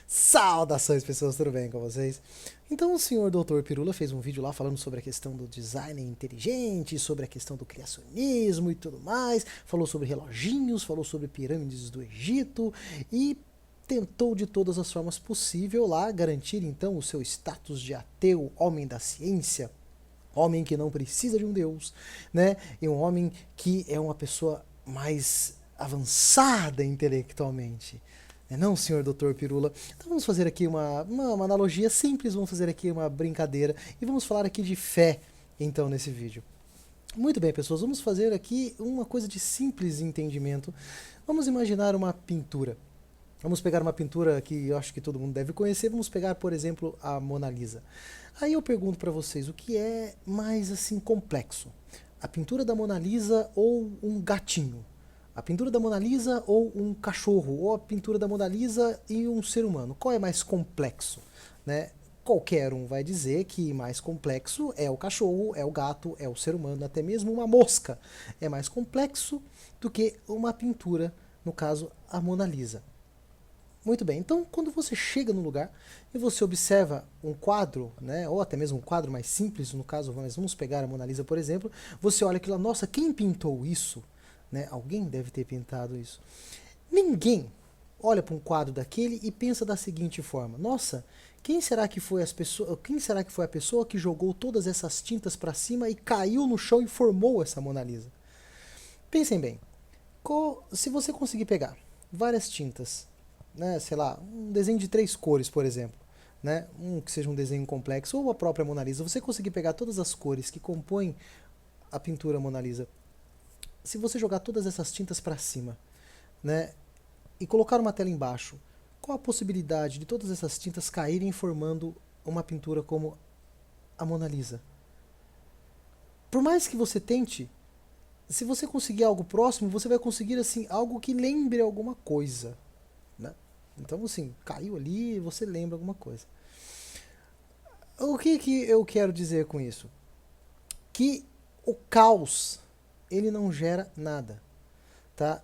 Saudações, pessoas, tudo bem com vocês? Então, o senhor Dr. Pirula fez um vídeo lá falando sobre a questão do design inteligente, sobre a questão do criacionismo e tudo mais, falou sobre reloginhos, falou sobre pirâmides do Egito e tentou de todas as formas possíveis lá garantir então o seu status de ateu, homem da ciência, homem que não precisa de um Deus, né? E um homem que é uma pessoa mais avançada intelectualmente. Não, senhor Dr. Pirula. Então vamos fazer aqui uma analogia simples, vamos fazer aqui uma brincadeira e vamos falar aqui de fé, então, nesse vídeo. Muito bem, pessoas, vamos fazer aqui uma coisa de simples entendimento. Vamos imaginar uma pintura. Vamos pegar uma pintura que eu acho que todo mundo deve conhecer. Vamos pegar, por exemplo, a Mona Lisa. Aí eu pergunto para vocês, o que é mais assim complexo? A pintura da Mona Lisa ou um gatinho? A pintura da Mona Lisa ou um cachorro? Ou a pintura da Mona Lisa e um ser humano? Qual é mais complexo? Né? Qualquer um vai dizer que mais complexo é o cachorro, é o gato, é o ser humano, até mesmo uma mosca é mais complexo do que uma pintura, no caso, a Mona Lisa. Muito bem, então quando você chega no lugar e você observa um quadro, né, ou até mesmo um quadro mais simples, no caso, mas vamos pegar a Mona Lisa, por exemplo, você olha aquilo lá, nossa, quem pintou isso? Né? Alguém deve ter pintado isso. Ninguém olha para um quadro daquele e pensa da seguinte forma: nossa, quem será que foi quem será que foi a pessoa que jogou todas essas tintas para cima e caiu no chão e formou essa Mona Lisa? Pensem bem, se você conseguir pegar várias tintas, né, sei lá, um desenho de 3 cores, por exemplo, né, que seja um desenho complexo, ou a própria Mona Lisa, você conseguir pegar todas as cores que compõem a pintura Mona Lisa, se você jogar todas essas tintas para cima, né, e colocar uma tela embaixo, qual a possibilidade de todas essas tintas caírem formando uma pintura como a Mona Lisa? Por mais que você tente, se você conseguir algo próximo, você vai conseguir assim algo que lembre alguma coisa, né? Então, assim, caiu ali, você lembra alguma coisa. O que eu quero dizer com isso? Que o caos, ele não gera nada, tá?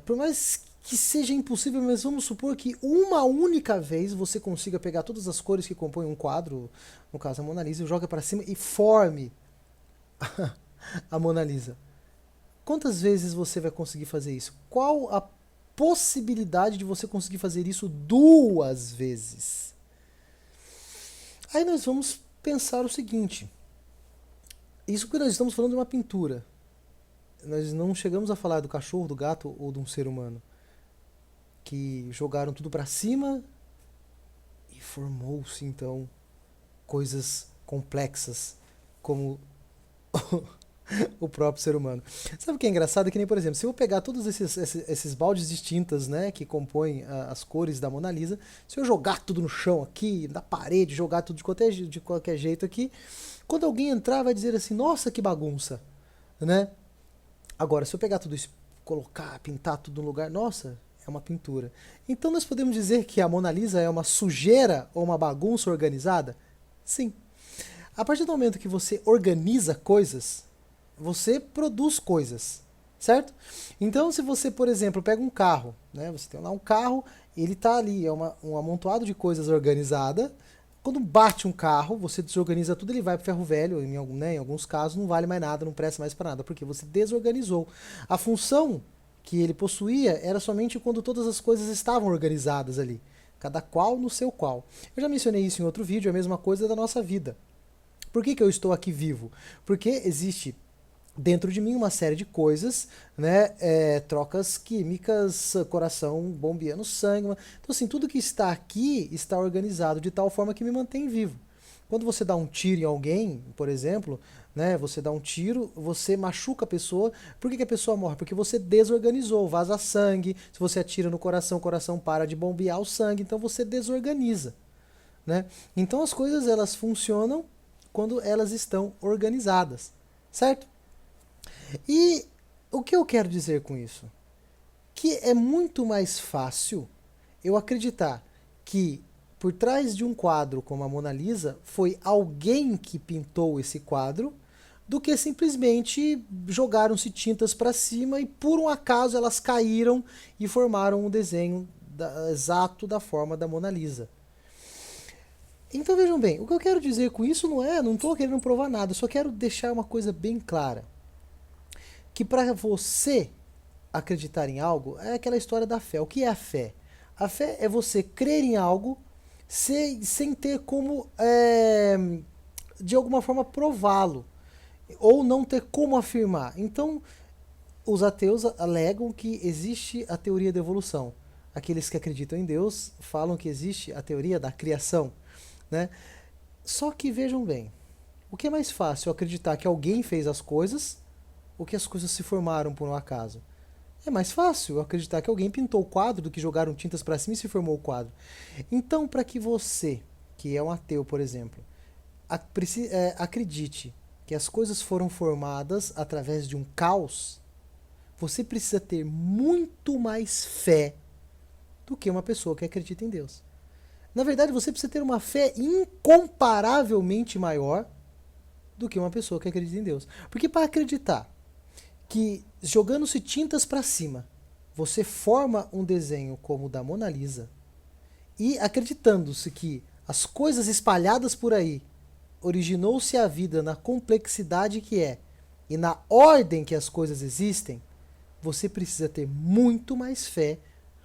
Por mais que seja impossível, mas vamos supor que uma única vez você consiga pegar todas as cores que compõem um quadro, no caso a Mona Lisa, e joga para cima e forme a Mona Lisa. Quantas vezes você vai conseguir fazer isso? Qual a possibilidade de você conseguir fazer isso 2 vezes? Aí nós vamos pensar o seguinte: isso que nós estamos falando de uma pintura. Nós não chegamos a falar do cachorro, do gato ou de um ser humano que jogaram tudo para cima e formou-se então coisas complexas como o próprio ser humano. Sabe o que é engraçado? É que nem, por exemplo, se eu pegar todos esses baldes de tintas, né, que compõem as cores da Mona Lisa, se eu jogar tudo no chão aqui, na parede, jogar tudo de qualquer jeito aqui, quando alguém entrar vai dizer assim, nossa, que bagunça, né? Agora, se eu pegar tudo isso, colocar, pintar tudo no lugar, nossa, é uma pintura. Então nós podemos dizer que a Mona Lisa é uma sujeira ou uma bagunça organizada? Sim. A partir do momento que você organiza coisas, você produz coisas, certo? Então, se você, por exemplo, pega um carro, né? Você tem lá um carro, ele está ali, é um amontoado de coisas organizada. Quando bate um carro, você desorganiza tudo, ele vai para o ferro velho, em alguns casos não vale mais nada, não presta mais para nada, porque você desorganizou. A função que ele possuía era somente quando todas as coisas estavam organizadas ali, cada qual no seu qual. Eu já mencionei isso em outro vídeo, é a mesma coisa da nossa vida. Por que eu estou aqui vivo? Porque existe dentro de mim uma série de coisas, né, trocas químicas, coração bombeando sangue. Então, assim, tudo que está aqui está organizado de tal forma que me mantém vivo. Quando você dá um tiro em alguém, por exemplo, né, você dá um tiro, você machuca a pessoa. Por que a pessoa morre? Porque você desorganizou, vaza sangue. Se você atira no coração, o coração para de bombear o sangue, então você desorganiza, né? Então as coisas elas funcionam quando elas estão organizadas, certo? E o que eu quero dizer com isso? Que é muito mais fácil eu acreditar que por trás de um quadro como a Mona Lisa foi alguém que pintou esse quadro do que simplesmente jogaram-se tintas para cima e por um acaso elas caíram e formaram um desenho exato da forma da Mona Lisa. Então vejam bem, o que eu quero dizer com isso não estou querendo provar nada, eu só quero deixar uma coisa bem clara. Que para você acreditar em algo, é aquela história da fé. O que é a fé? A fé é você crer em algo sem ter como, de alguma forma, prová-lo. Ou não ter como afirmar. Então, os ateus alegam que existe a teoria da evolução. Aqueles que acreditam em Deus falam que existe a teoria da criação, né? Só que vejam bem, o que é mais fácil, acreditar que alguém fez as coisas ou que as coisas se formaram por um acaso? É mais fácil acreditar que alguém pintou o quadro do que jogaram tintas para cima e se formou o quadro. Então, para que você, que é um ateu, por exemplo, acredite que as coisas foram formadas através de um caos, você precisa ter muito mais fé do que uma pessoa que acredita em Deus. Na verdade, você precisa ter uma fé incomparavelmente maior do que uma pessoa que acredita em Deus. Porque para acreditar que jogando-se tintas para cima, você forma um desenho como o da Mona Lisa, e acreditando-se que as coisas espalhadas por aí originou-se a vida na complexidade que é e na ordem que as coisas existem, você precisa ter muito mais fé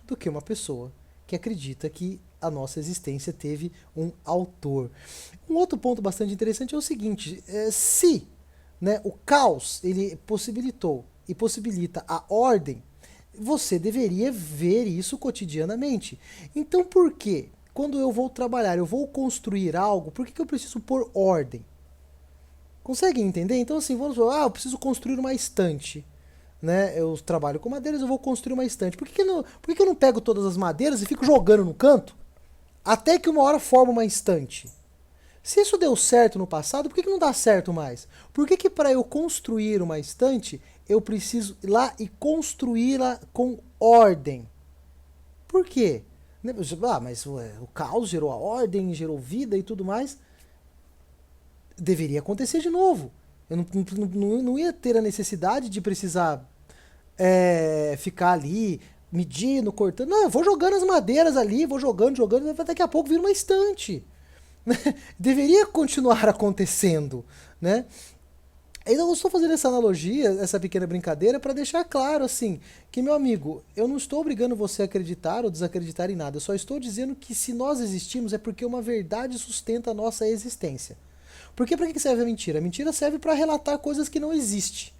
do que uma pessoa que acredita que a nossa existência teve um autor. Um outro ponto bastante interessante é o seguinte, se, né, o caos ele possibilitou e possibilita a ordem, você deveria ver isso cotidianamente. Então por quê? Quando eu vou trabalhar, eu vou construir algo, por que eu preciso pôr ordem? Conseguem entender? Então assim, vamos falar, eu preciso construir uma estante. Né? Eu trabalho com madeiras, eu vou construir uma estante. Por que eu não pego todas as madeiras e fico jogando no canto? Até que uma hora forma uma estante. Se isso deu certo no passado, por que não dá certo mais? Por que para eu construir uma estante, eu preciso ir lá e construí-la com ordem? Por quê? Mas o caos gerou a ordem, gerou vida e tudo mais. Deveria acontecer de novo. Eu não ia ter a necessidade de precisar ficar ali medindo, cortando. Não, eu vou jogando as madeiras ali, vou jogando, daqui a pouco vira uma estante. Deveria continuar acontecendo, né? Então eu estou fazendo essa analogia, essa pequena brincadeira, para deixar claro, assim, que, meu amigo, eu não estou obrigando você a acreditar ou desacreditar em nada, eu só estou dizendo que se nós existimos é porque uma verdade sustenta a nossa existência. Porque para que serve a mentira? A mentira serve para relatar coisas que não existem.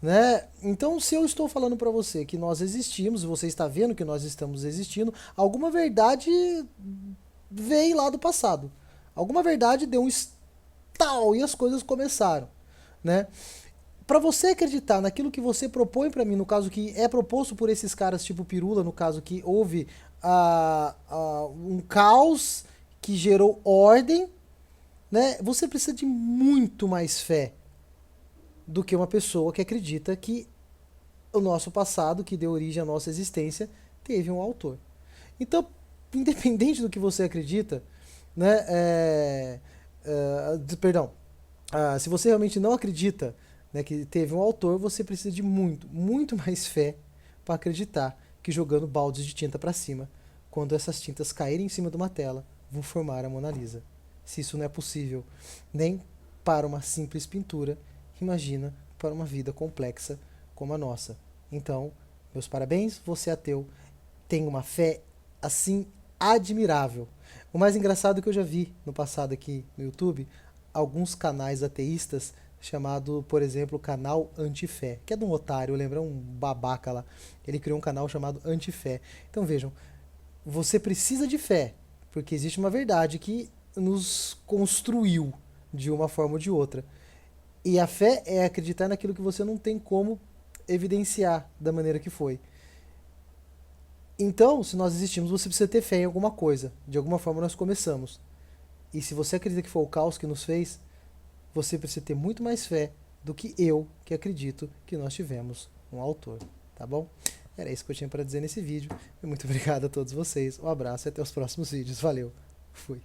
Né? Então, se eu estou falando para você que nós existimos, e você está vendo que nós estamos existindo, alguma verdade veio lá do passado. Alguma verdade deu um estalo e as coisas começaram. Né? Para você acreditar naquilo que você propõe para mim, no caso que é proposto por esses caras tipo Pirula, no caso que houve um caos que gerou ordem, né? Você precisa de muito mais fé do que uma pessoa que acredita que o nosso passado, que deu origem à nossa existência, teve um autor. Então, independente do que você acredita, né, se você realmente não acredita, né, que teve um autor, você precisa de muito mais fé para acreditar que jogando baldes de tinta para cima, quando essas tintas caírem em cima de uma tela, vão formar a Mona Lisa. Se isso não é possível nem para uma simples pintura, imagina para uma vida complexa como a nossa. Então, meus parabéns, você ateu, tem uma fé assim admirável. O mais engraçado é que eu já vi no passado aqui no YouTube alguns canais ateístas chamado, por exemplo, canal Antifé, que é de um otário, lembra um babaca lá. Ele criou um canal chamado Antifé. Então vejam, você precisa de fé, porque existe uma verdade que nos construiu de uma forma ou de outra. E a fé é acreditar naquilo que você não tem como evidenciar da maneira que foi. Então, se nós existimos, você precisa ter fé em alguma coisa. De alguma forma nós começamos. E se você acredita que foi o caos que nos fez, você precisa ter muito mais fé do que eu, que acredito que nós tivemos um autor. Tá bom? Era isso que eu tinha para dizer nesse vídeo. Muito obrigado a todos vocês. Um abraço e até os próximos vídeos. Valeu. Fui.